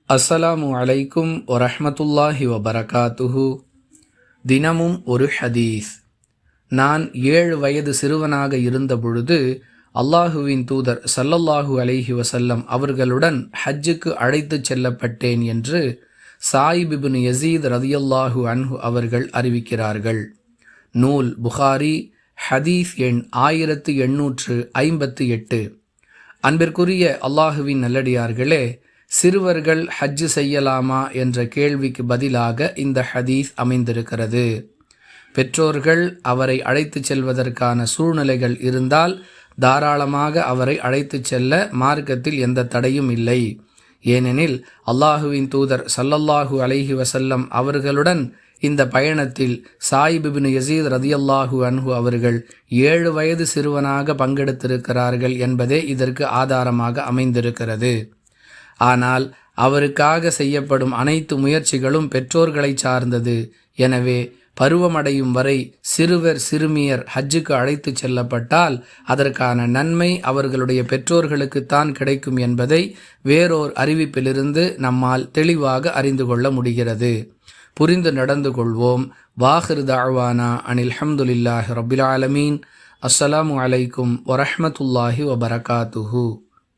அஸ்ஸலாமு அலைக்கும் வரஹ்மத்துல்லாஹி வபரகாத்துஹு. தினமும் ஒரு ஹதீஸ். நான் 7 வயது சிறுவனாக இருந்த பொழுது அல்லாஹுவின் தூதர் ஸல்லல்லாஹு அலைஹி வஸல்லம் அவர்களுடன் ஹஜ்ஜுக்கு அழைத்துச் செல்லப்பட்டேன் என்று சாயிப் இப்னு யஸீத் ரலியல்லாஹு அன்ஹு அவர்கள் அறிவிக்கிறார்கள். நூல் புகாரி, ஹதீஸ் எண் 1858. அன்பிற்குரிய அல்லாஹுவின் நல்லடியார்களே, சிறுவர்கள் ஹஜ்ஜு செய்யலாமா என்ற கேள்விக்கு பதிலாக இந்த ஹதீஸ் அமைந்திருக்கிறது. பெற்றோர்கள் அவரை அழைத்துச் செல்வதற்கான சூழ்நிலைகள் இருந்தால் தாராளமாக அவரை அழைத்துச் செல்ல மார்க்கத்தில் எந்த தடையும் இல்லை. ஏனெனில் அல்லாஹுவின் தூதர் ஸல்லல்லாஹு அலைஹி வஸல்லம் அவர்களுடன் இந்த பயணத்தில் சாயிப் இப்னு யஸீத் ரலியல்லாஹு அன்ஹு அவர்கள் 7 வயது சிறுவனாக பங்கெடுத்திருக்கிறார்கள் என்பதே இதற்கு ஆதாரமாக அமைந்திருக்கிறது. ஆனால் அவருக்காக செய்யப்படும் அனைத்து முயற்சிகளும் பெற்றோர்களை சார்ந்தது. எனவே பருவமடையும் வரை சிறுவர் சிறுமியர் ஹஜ்ஜுக்கு அழைத்து செல்லப்பட்டால் அதற்கான நன்மை அவர்களுடைய பெற்றோர்களுக்குத்தான் கிடைக்கும் என்பதை வேறோர் அறிவிப்பிலிருந்து நம்மால் தெளிவாக அறிந்து கொள்ள முடிகிறது. புரிந்து நடந்து கொள்வோம். வாஹிர் தஅவானா அனில் ஹம்துலில்லாஹி ரப்பில் ஆலமீன். அஸ்ஸலாமு அலைக்கும் வரஹ்மத்துல்லாஹி வபரகாத்துஹு.